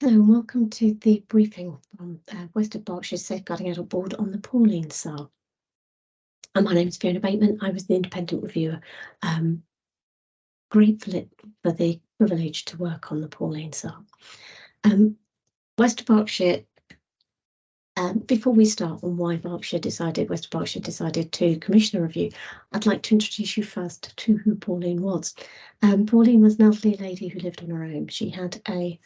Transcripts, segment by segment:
Hello and welcome to the briefing from West of Berkshire's Safeguarding Adult Board on the Pauline SAR. My name is Fiona Bateman. I was the independent reviewer. Grateful for the privilege to work on the Pauline SAR. West of Berkshire, before we start on why West of Berkshire decided to commission a review, I'd like to introduce you first to who Pauline was. Pauline was an elderly lady who lived on her own. She had a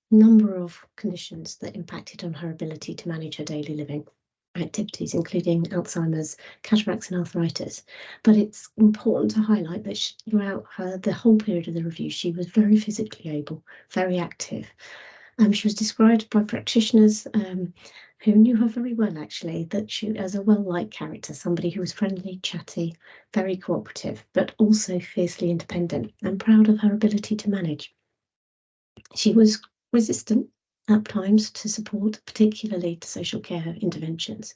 number of conditions that impacted on her ability to manage her daily living activities, including Alzheimer's, cataracts and arthritis. But it's important to highlight that throughout the whole period of the review, she was very physically able, very active. She was described by practitioners who knew her very well, actually, that she as a well-liked character, somebody who was friendly, chatty, very cooperative, but also fiercely independent and proud of her ability to manage. She was resistant at times to support, particularly to social care interventions.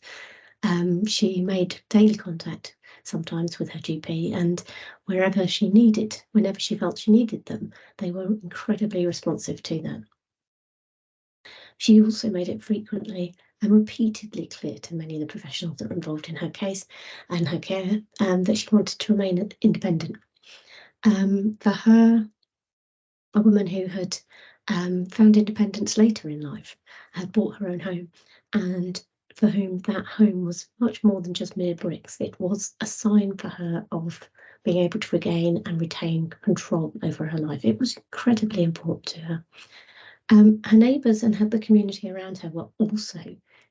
She made daily contact sometimes with her GP, and whenever she felt she needed them, they were incredibly responsive to that. She also made it frequently and repeatedly clear to many of the professionals that were involved in her case and her care that she wanted to remain independent. For her, a woman who had found independence later in life, had bought her own home, and for whom that home was much more than just mere bricks. It was a sign for her of being able to regain and retain control over her life. It was incredibly important to her. Her neighbours and the community around her were also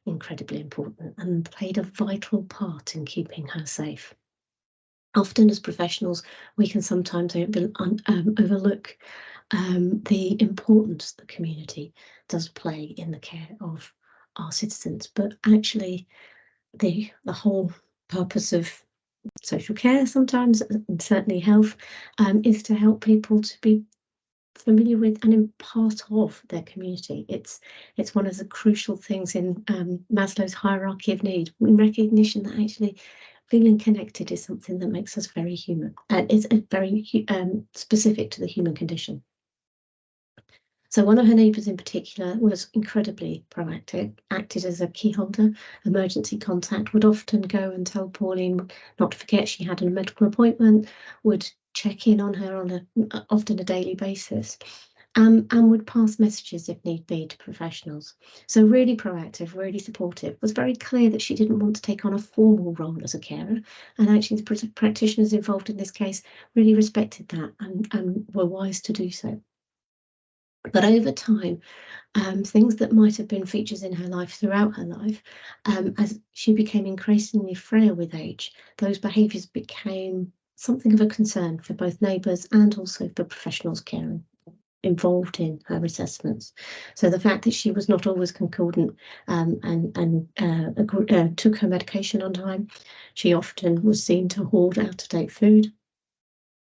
incredibly important and played a vital part in keeping her safe. Often as professionals, we can sometimes overlook the importance the community does play in the care of our citizens, but actually the whole purpose of social care sometimes, and certainly health, is to help people to be familiar with and in part of their community. It's one of the crucial things in Maslow's hierarchy of need, in recognition that actually feeling connected is something that makes us very human, and it's very specific to the human condition. So one of her neighbours in particular was incredibly proactive, acted as a key holder, emergency contact, would often go and tell Pauline not to forget she had a medical appointment, would check in on her on often a daily basis, and would pass messages if need be to professionals. So really proactive, really supportive. It was very clear that she didn't want to take on a formal role as a carer, and actually the practitioners involved in this case really respected that and were wise to do so. But over time, things that might have been features in her life throughout her life, as she became increasingly frail with age, those behaviours became something of a concern for both neighbours and also for professionals caring involved in her assessments. So the fact that she was not always concordant and took her medication on time, she often was seen to hoard out-of-date food.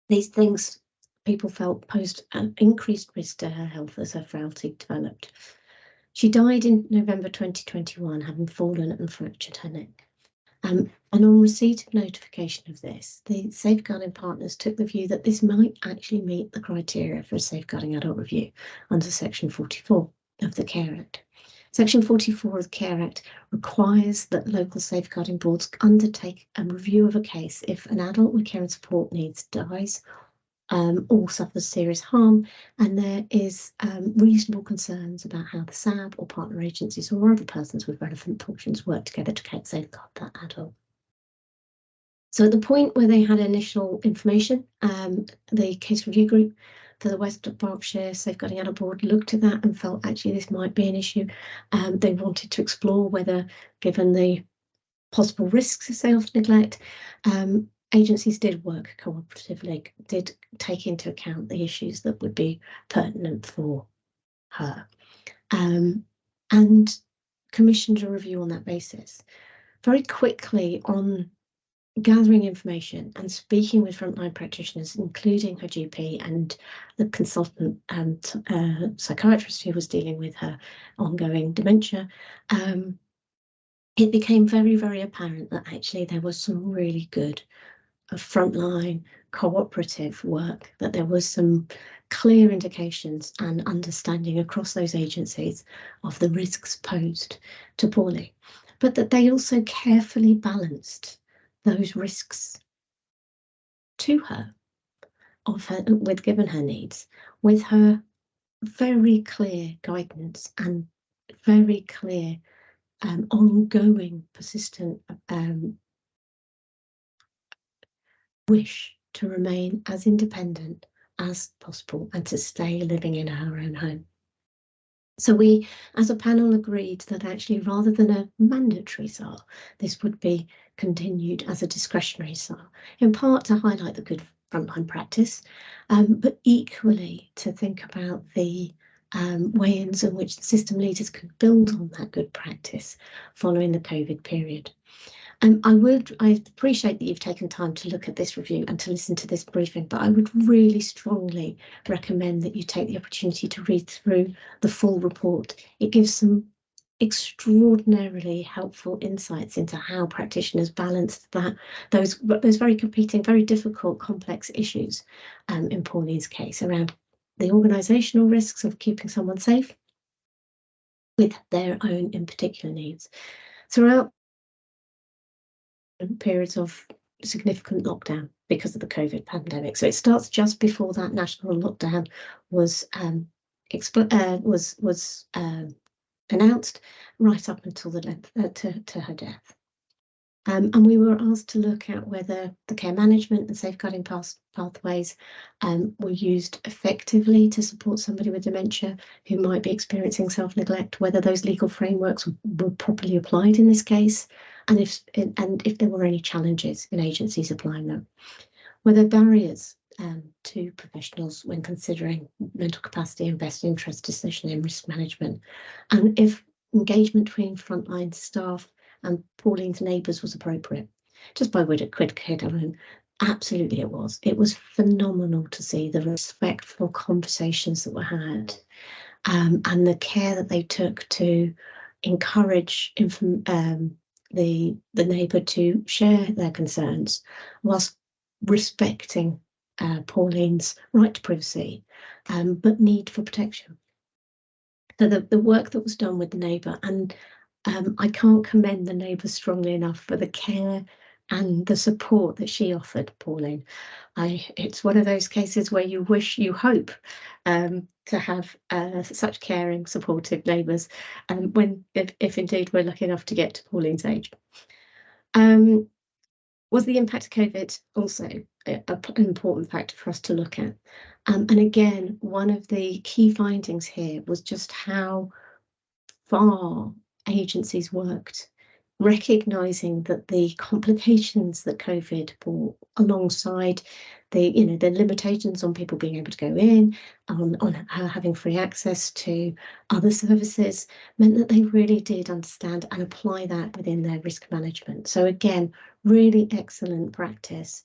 These things people felt posed an increased risk to her health as her frailty developed. She died in November 2021, having fallen and fractured her neck. And on receipt of notification of this, the safeguarding partners took the view that this might actually meet the criteria for a safeguarding adult review under Section 44 of the Care Act. Section 44 of the Care Act requires that local safeguarding boards undertake a review of a case if an adult with care and support needs dies or suffers serious harm, and there is reasonable concerns about how the SAB or partner agencies or other persons with relevant functions work together to safeguard that adult. So at the point where they had initial information, the case review group for the West of Berkshire Safeguarding Adult Board looked at that and felt actually this might be an issue. They wanted to explore whether, given the possible risks of self-neglect, agencies did work cooperatively, did take into account the issues that would be pertinent for her, and commissioned a review on that basis. Very quickly, on gathering information and speaking with frontline practitioners, including her GP and the consultant and psychiatrist who was dealing with her ongoing dementia, it became very, very apparent that actually there was some really good frontline cooperative work, that there was some clear indications and understanding across those agencies of the risks posed to Pauline, but that they also carefully balanced those risks to her, with given her needs, with her very clear guidance and very clear ongoing, persistent wish to remain as independent as possible and to stay living in her own home. So we, as a panel, agreed that actually, rather than a mandatory SAR, this would be continued as a discretionary SAR, in part to highlight the good frontline practice, but equally to think about the ways in which the system leaders could build on that good practice following the COVID period. I appreciate that you've taken time to look at this review and to listen to this briefing, but I would really strongly recommend that you take the opportunity to read through the full report. It gives some extraordinarily helpful insights into how practitioners balanced those very competing, very difficult, complex issues in Pauline's case around the organisational risks of keeping someone safe with their own in particular needs. Throughout periods of significant lockdown because of the COVID pandemic. So it starts just before that national lockdown was announced, right up until to her death. And we were asked to look at whether the care management and safeguarding pathways were used effectively to support somebody with dementia who might be experiencing self-neglect, whether those legal frameworks were properly applied in this case, and if there were any challenges in agencies applying them, whether barriers to professionals when considering mental capacity and best interest decision in risk management, and if engagement between frontline staff and Pauline's neighbours was appropriate. Just by way of quick hit, I mean, absolutely it was. It was phenomenal to see the respectful conversations that were had, and the care that they took to encourage the neighbour to share their concerns whilst respecting Pauline's right to privacy, but need for protection. So the work that was done with the neighbour, and I can't commend the neighbour strongly enough for the care and the support that she offered Pauline. It's one of those cases where you hope to have such caring, supportive neighbours, if indeed we're lucky enough to get to Pauline's age. Was the impact of COVID also an important factor for us to look at? And again, one of the key findings here was just how far agencies worked, recognising that the complications that COVID brought alongside the limitations on people being able to go in, on having free access to other services, meant that they really did understand and apply that within their risk management. So again, really excellent practice,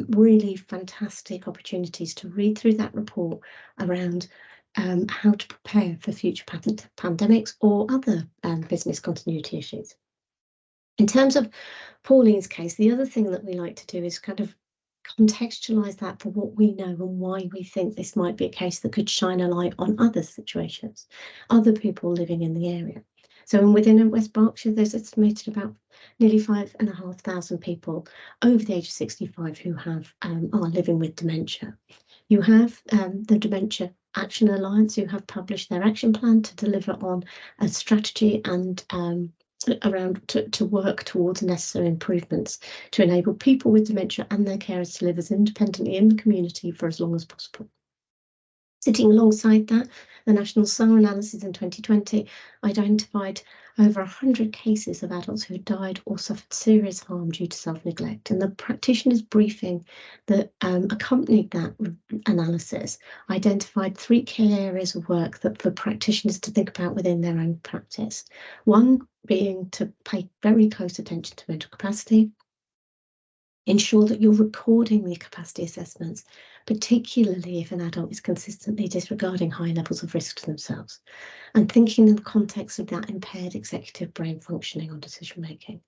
really fantastic opportunities to read through that report around how to prepare for future pandemics or other business continuity issues. In terms of Pauline's case, the other thing that we like to do is kind of contextualise that for what we know and why we think this might be a case that could shine a light on other situations, other people living in the area. So within West Berkshire, there's estimated about nearly 5,500 people over the age of 65 who are living with dementia. You have the Dementia Action Alliance, who have published their action plan to deliver on a strategy and to work towards necessary improvements to enable people with dementia and their carers to live as independently in the community for as long as possible. Sitting alongside that, the National SAR analysis in 2020 identified over 100 cases of adults who had died or suffered serious harm due to self-neglect. And the practitioners' briefing that accompanied that analysis identified 3 key areas of work that for practitioners to think about within their own practice. One being to pay very close attention to mental capacity. Ensure that you're recording the capacity assessments, particularly if an adult is consistently disregarding high levels of risk to themselves, and thinking in the context of that impaired executive brain functioning on decision making.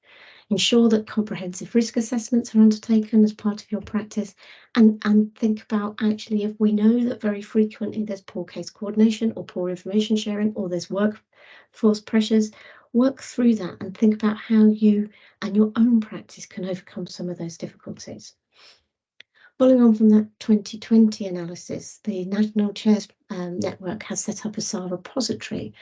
Ensure that comprehensive risk assessments are undertaken as part of your practice, and think about, actually, if we know that very frequently there's poor case coordination or poor information sharing, or there's workforce pressures, work through that and think about how you and your own practice can overcome some of those difficulties. Following on from that 2020 analysis, the National Chairs Network has set up a SAR repository.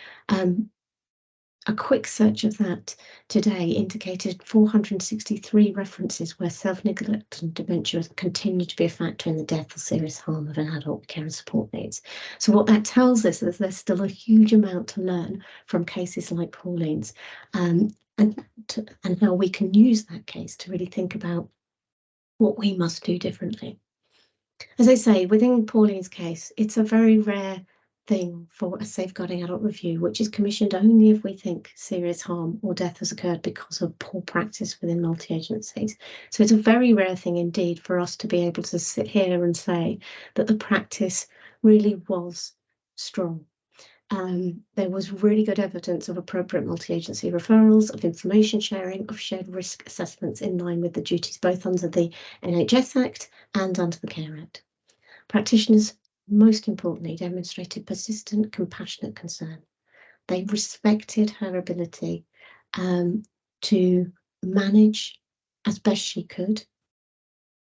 A quick search of that today indicated 463 references where self-neglect and dementia continue to be a factor in the death or serious harm of an adult with care and support needs. So what that tells us is there's still a huge amount to learn from cases like Pauline's, and how we can use that case to really think about what we must do differently. As I say, within Pauline's case, it's a very rare thing for a safeguarding adult review, which is commissioned only if we think serious harm or death has occurred because of poor practice within multi-agencies. So it's a very rare thing indeed for us to be able to sit here and say that the practice really was strong. There was really good evidence of appropriate multi-agency referrals, of information sharing, of shared risk assessments in line with the duties both under the NHS Act and under the Care Act. Practitioners, most importantly, demonstrated persistent, compassionate concern. They respected her ability to manage as best she could,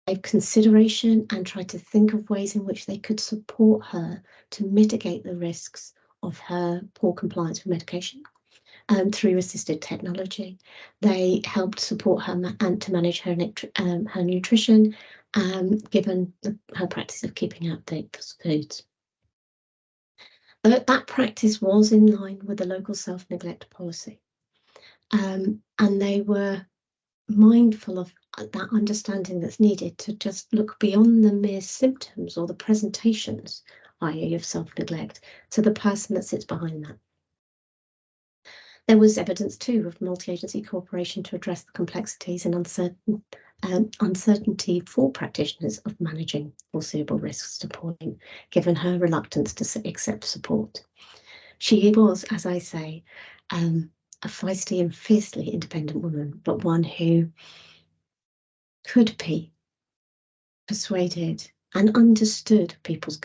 gave consideration and tried to think of ways in which they could support her to mitigate the risks of her poor compliance with medication through assisted technology. They helped support her and to manage her nutrition, given her practice of keeping out dangerous foods. That practice was in line with the local self-neglect policy, and they were mindful of that understanding that's needed to just look beyond the mere symptoms or the presentations, i.e. of self-neglect, to the person that sits behind that. There was evidence too of multi-agency cooperation to address the complexities and uncertainty for practitioners of managing foreseeable risks to Pauline, given her reluctance to accept support. She was, as I say, a feisty and fiercely independent woman, but one who could be persuaded and understood people's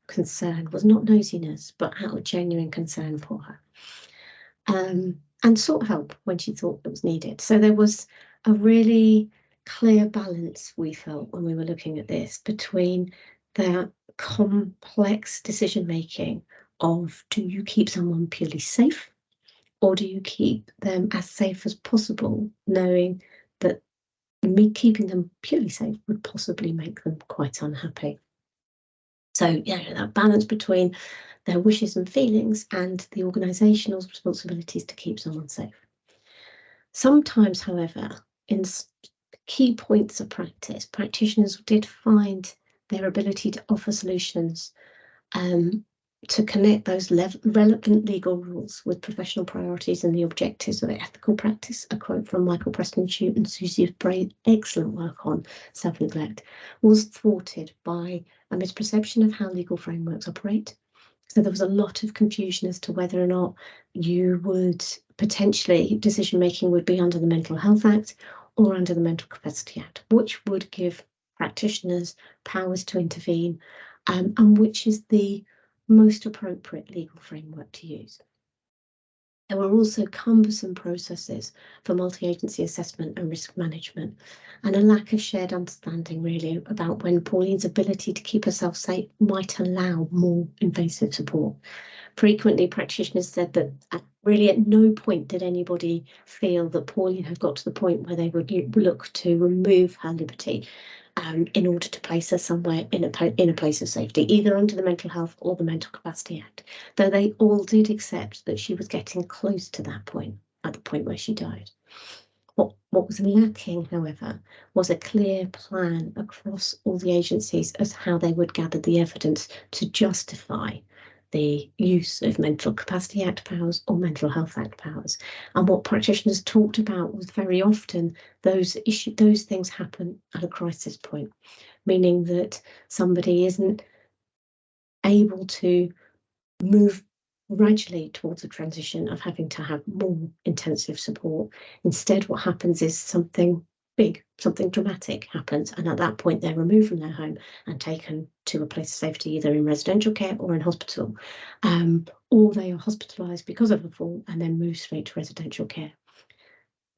concern, was not nosiness, but out of genuine concern for her. And sought help when she thought it was needed. So there was a really clear balance, we felt, when we were looking at this, between the complex decision making of, do you keep someone purely safe, or do you keep them as safe as possible, knowing that keeping them purely safe would possibly make them quite unhappy. So yeah, that balance between their wishes and feelings and the organisational responsibilities to keep someone safe. Sometimes, however, in key points of practice, practitioners did find their ability to offer solutions to connect those relevant legal rules with professional priorities and the objectives of ethical practice. A quote from Michael Preston Shute and Susie Bray's excellent work on self-neglect was thwarted by a misperception of how legal frameworks operate. So there was a lot of confusion as to whether or not you would potentially, decision-making would be under the Mental Health Act or under the Mental Capacity Act, which would give practitioners powers to intervene, and which is the most appropriate legal framework to use. There were also cumbersome processes for multi-agency assessment and risk management, and a lack of shared understanding really about when Pauline's ability to keep herself safe might allow more invasive support. Frequently, practitioners said that really at no point did anybody feel that Pauline had got to the point where they would look to remove her liberty in order to place her somewhere in a place of safety, either under the Mental Health or the Mental Capacity Act, though they all did accept that she was getting close to that point, at the point where she died. What was lacking, however, was a clear plan across all the agencies as how they would gather the evidence to justify the use of Mental Capacity Act powers or Mental Health Act powers. And what practitioners talked about was very often those things happen at a crisis point, meaning that somebody isn't able to move gradually towards a transition of having to have more intensive support. Instead, what happens is something big, something dramatic happens, and at that point they're removed from their home and taken to a place of safety, either in residential care or in hospital, or they are hospitalised because of a fall and then moved straight to residential care.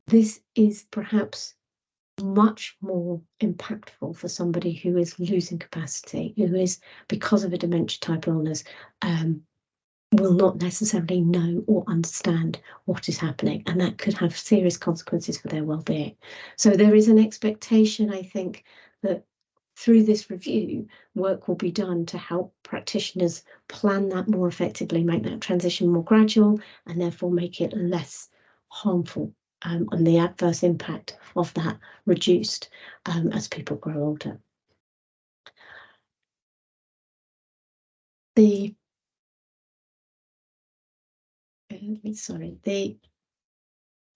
This is perhaps much more impactful for somebody who is losing capacity, who is, because of a dementia type illness, will not necessarily know or understand what is happening, and that could have serious consequences for their well-being. So there is an expectation, I think, that through this review, work will be done to help practitioners plan that more effectively, make that transition more gradual, and therefore make it less harmful, and the adverse impact of that reduced as people grow older. The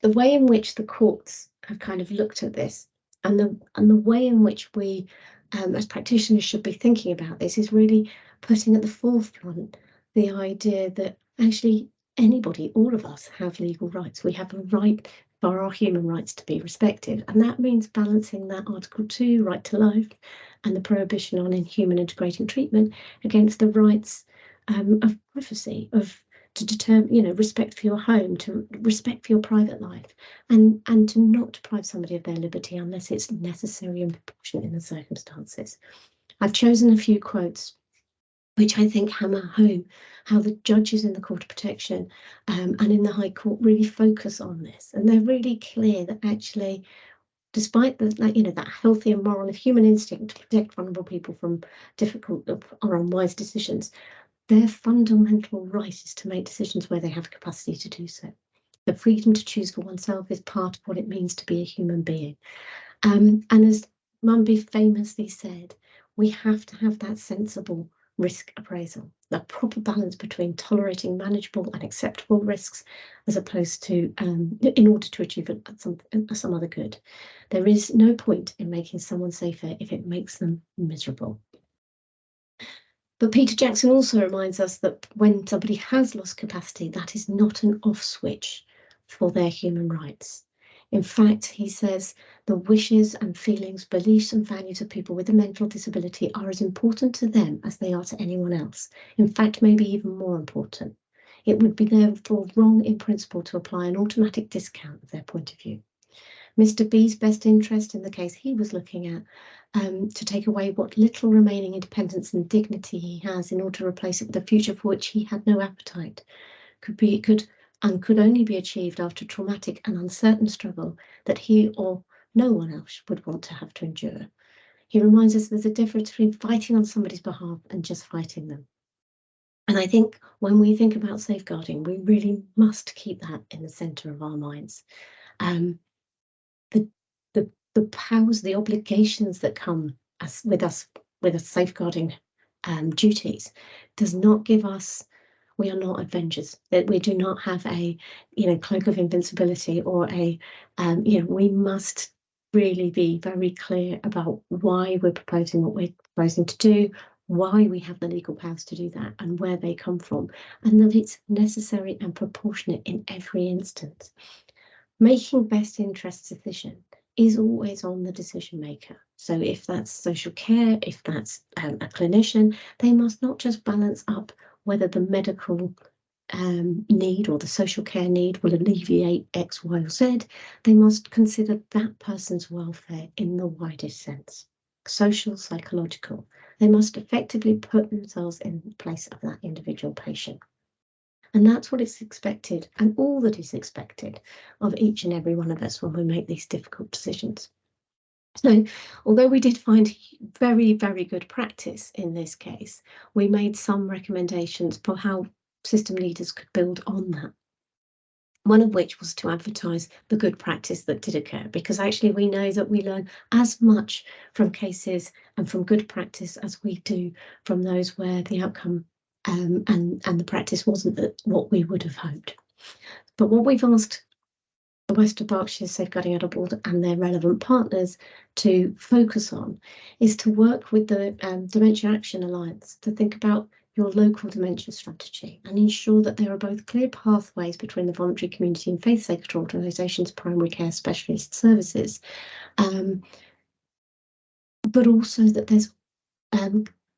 way in which the courts have kind of looked at this, and the way in which we as practitioners should be thinking about this, is really putting at the forefront the idea that actually anybody, all of us, have legal rights. We have a right for our human rights to be respected, and that means balancing that Article 2 right to life and the prohibition on inhuman integrating treatment against the rights of privacy, to determine, respect for your home, to respect for your private life, and to not deprive somebody of their liberty unless it's necessary and proportionate in the circumstances. I've chosen a few quotes which I think hammer home how the judges in the Court of Protection and in the High Court really focus on this, and they're really clear that actually, despite that healthy and moral human instinct to protect vulnerable people from difficult or unwise decisions, their fundamental right is to make decisions where they have capacity to do so. The freedom to choose for oneself is part of what it means to be a human being. And as Mumby famously said, we have to have that sensible risk appraisal, the proper balance between tolerating manageable and acceptable risks, as opposed to in order to achieve some other good. There is no point in making someone safer if it makes them miserable. But Peter Jackson also reminds us that when somebody has lost capacity, that is not an off switch for their human rights. In fact, he says the wishes and feelings, beliefs and values of people with a mental disability are as important to them as they are to anyone else. In fact, maybe even more important. It would be therefore wrong in principle to apply an automatic discount of their point of view. Mr. B's best interest in the case he was looking at, to take away what little remaining independence and dignity he has in order to replace it with a future for which he had no appetite, could only be achieved after traumatic and uncertain struggle that he or no one else would want to have to endure. He reminds us there's a difference between fighting on somebody's behalf and just fighting them. And I think when we think about safeguarding, we really must keep that in the centre of our minds. The powers, the obligations that come with us safeguarding duties does not give us. We are not Avengers. That we do not have a cloak of invincibility or a we must really be very clear about why we're proposing what we're proposing to do, why we have the legal powers to do that, and where they come from, and that it's necessary and proportionate in every instance. Making best interest decision is always on the decision maker. So if that's social care, if that's a clinician, they must not just balance up whether the medical need or the social care need will alleviate X, Y, or Z. They must consider that person's welfare in the widest sense, social, psychological. They must effectively put themselves in the place of that individual patient. And that's what is expected, and all that is expected of each and every one of us when we make these difficult decisions. So, although we did find very, very good practice in this case, we made some recommendations for how system leaders could build on that. One of which was to advertise the good practice that did occur, because actually we know that we learn as much from cases and from good practice as we do from those where the outcome and the practice wasn't what we would have hoped. But what we've asked the West of Berkshire Safeguarding Adult Board and their relevant partners to focus on is to work with the Dementia Action Alliance to think about your local dementia strategy and ensure that there are both clear pathways between the voluntary community and faith sector organisations, primary care specialist services, but also that there's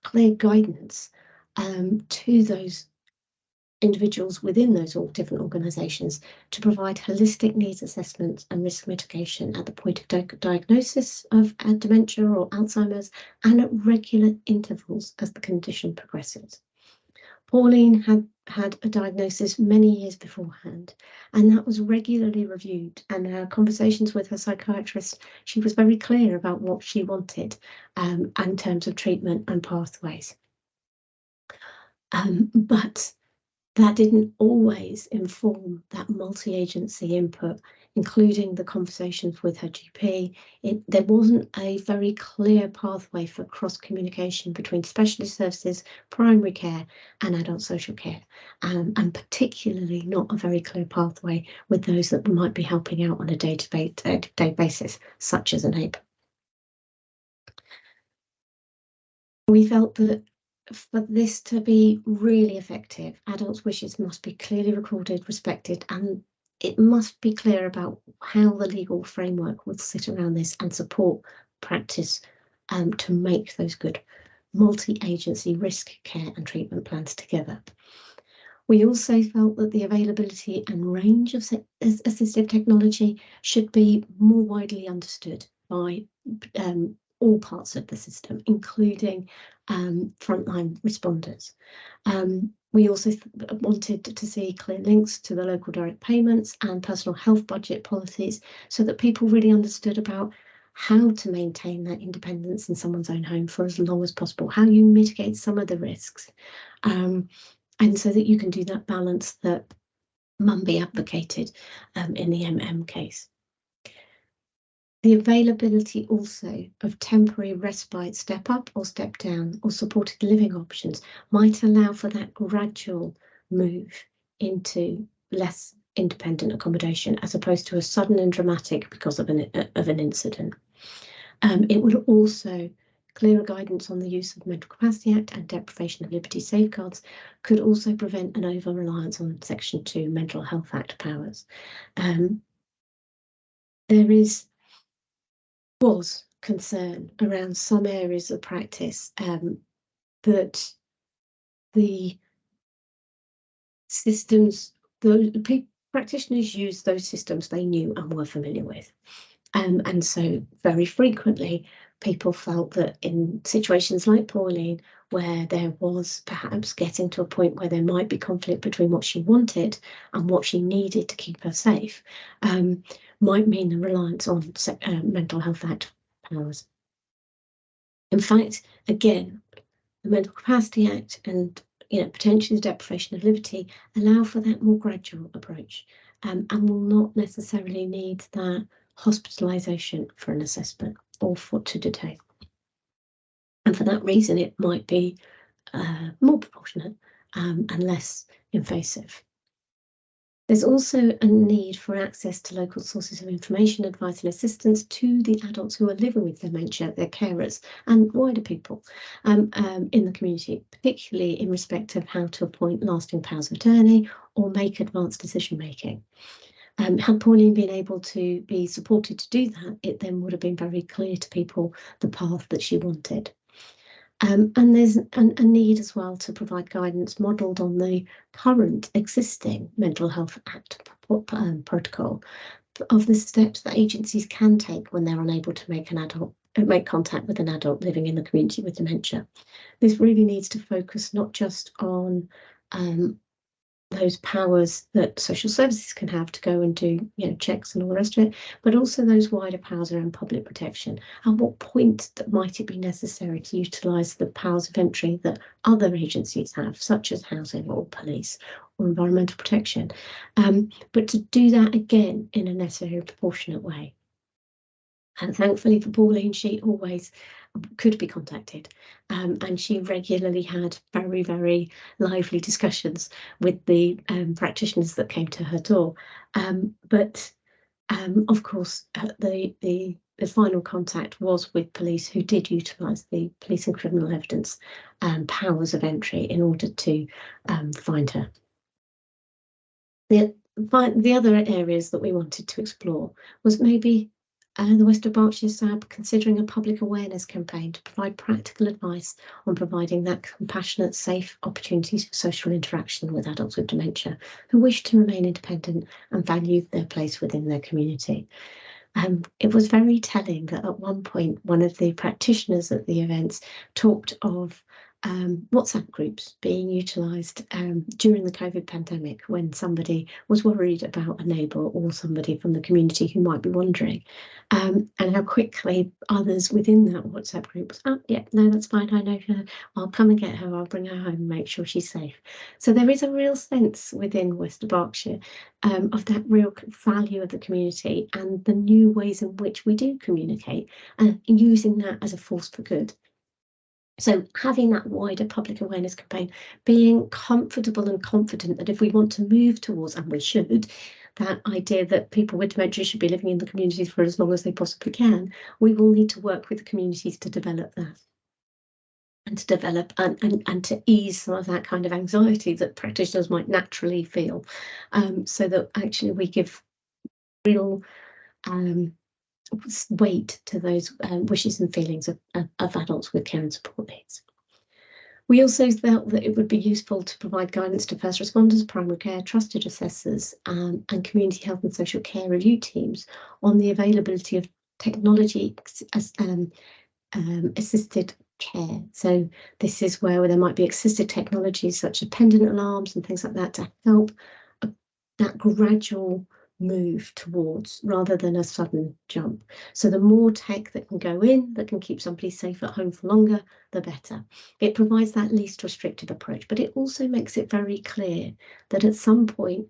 clear guidance to those individuals within those all different organisations to provide holistic needs assessments and risk mitigation at the point of diagnosis of dementia or Alzheimer's and at regular intervals as the condition progresses. Pauline had a diagnosis many years beforehand, and that was regularly reviewed. And in her conversations with her psychiatrist, she was very clear about what she wanted in terms of treatment and pathways. But that didn't always inform that multi-agency input, including the conversations with her GP. There wasn't a very clear pathway for cross-communication between specialist services, primary care and adult social care, and particularly not a very clear pathway with those that might be helping out on a day-to-day basis, such as a neighbour. We felt that for this to be really effective, adults' wishes must be clearly recorded, respected, and it must be clear about how the legal framework will sit around this and support practice to make those good multi-agency risk care and treatment plans together. We also felt that the availability and range of assistive technology should be more widely understood by all parts of the system, including frontline responders. We also wanted to see clear links to the local direct payments and personal health budget policies so that people really understood about how to maintain that independence in someone's own home for as long as possible, how you mitigate some of the risks, and so that you can do that balance that Mumby advocated in the MM case. The availability also of temporary respite, step up or step down, or supported living options might allow for that gradual move into less independent accommodation as opposed to a sudden and dramatic because of an incident. It would also, clearer guidance on the use of the Mental Capacity Act and deprivation of liberty safeguards could also prevent an over-reliance on Section 2 Mental Health Act powers. There was concern around some areas of practice that the systems, the practitioners used those systems they knew and were familiar with. And so very frequently people felt that in situations like Pauline, where there was perhaps getting to a point where there might be conflict between what she wanted and what she needed to keep her safe, might mean the reliance on Mental Health Act powers. In fact, again, the Mental Capacity Act and potentially the deprivation of liberty allow for that more gradual approach, and will not necessarily need that hospitalisation for an assessment or to detain. And for that reason, it might be more proportionate and less invasive. There's also a need for access to local sources of information, advice and assistance to the adults who are living with dementia, their carers and wider people in the community, particularly in respect of how to appoint lasting powers of attorney or make advanced decision making. Had Pauline been able to be supported to do that, it then would have been very clear to people the path that she wanted. And there's a need as well to provide guidance modelled on the current existing Mental Health Act protocol of the steps that agencies can take when they're unable to make contact with an adult living in the community with dementia. This really needs to focus not just on those powers that social services can have to go and do checks and all the rest of it, but also those wider powers around public protection. At what point that might it be necessary to utilise the powers of entry that other agencies have, such as housing or police or environmental protection, but to do that again in a necessary proportionate way. And thankfully for Pauline, she always could be contacted, and she regularly had very, very lively discussions with the practitioners that came to her door. But of course, the final contact was with police, who did utilise the police and criminal evidence powers of entry in order to find her. The other areas that we wanted to explore was maybe the West of Berkshire SAB considering a public awareness campaign to provide practical advice on providing that compassionate, safe opportunities for social interaction with adults with dementia who wish to remain independent and value their place within their community. It was very telling that at one point, one of the practitioners at the events talked of WhatsApp groups being utilised during the COVID pandemic when somebody was worried about a neighbour or somebody from the community who might be wondering, and how quickly others within that WhatsApp group was, oh yeah, no, that's fine, I know her, I'll come and get her, I'll bring her home and make sure she's safe. So there is a real sense within West Berkshire of that real value of the community and the new ways in which we do communicate, and using that as a force for good. So having that wider public awareness campaign, being comfortable and confident that if we want to move towards, and we should, that idea that people with dementia should be living in the communities for as long as they possibly can, we will need to work with the communities to develop that. And to develop and to ease some of that kind of anxiety that practitioners might naturally feel, so that actually we give real weight to those wishes and feelings of adults with care and support needs. We also felt that it would be useful to provide guidance to first responders, primary care, trusted assessors, and community health and social care review teams on the availability of technology assisted care. So this is where there might be assisted technologies such as pendant alarms and things like that to help that gradual move towards, rather than a sudden jump. So the more tech that can go in, that can keep somebody safe at home for longer, the better. It provides that least restrictive approach, but it also makes it very clear that at some point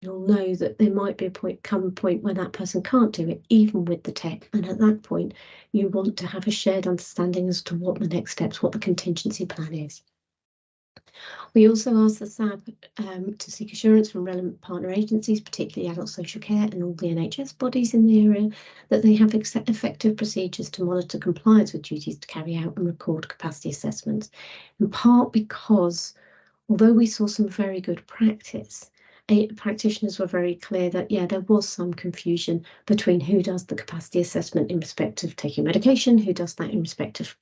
you'll know that there might be a point where that person can't do it, even with the tech. And at that point, you want to have a shared understanding as to what the next steps, what the contingency plan is. We also asked the SAB to seek assurance from relevant partner agencies, particularly adult social care and all the NHS bodies in the area, that they have effective procedures to monitor compliance with duties to carry out and record capacity assessments, in part because although we saw some very good practice, practitioners were very clear that, yeah, there was some confusion between who does the capacity assessment in respect of taking medication, who does that in respect of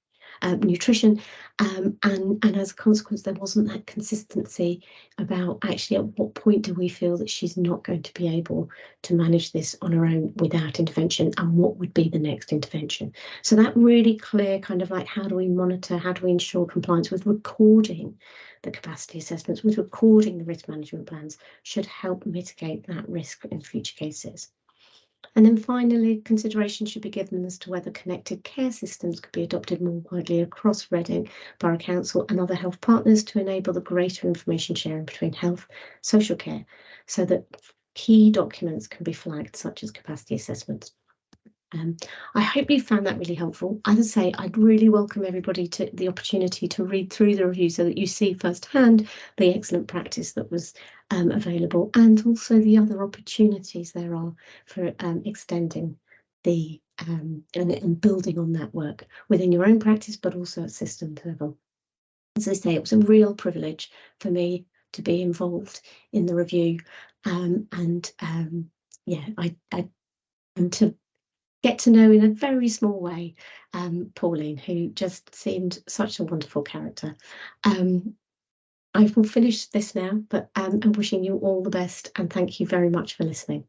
nutrition, and as a consequence, there wasn't that consistency about actually at what point do we feel that she's not going to be able to manage this on her own without intervention, and what would be the next intervention. So that really clear kind of like, how do we monitor, how do we ensure compliance with recording the capacity assessments, with recording the risk management plans, should help mitigate that risk in future cases. And then finally, consideration should be given as to whether connected care systems could be adopted more widely across Reading Borough Council and other health partners to enable the greater information sharing between health, social care, so that key documents can be flagged, such as capacity assessments. I hope you found that really helpful. As I say, I'd really welcome everybody to the opportunity to read through the review so that you see firsthand the excellent practice that was available, and also the other opportunities there are for extending the and building on that work within your own practice, but also at systems level. As I say, it was a real privilege for me to be involved in the review, yeah, and to get to know in a very small way Pauline, who just seemed such a wonderful character. I will finish this now, but I'm wishing you all the best, and thank you very much for listening.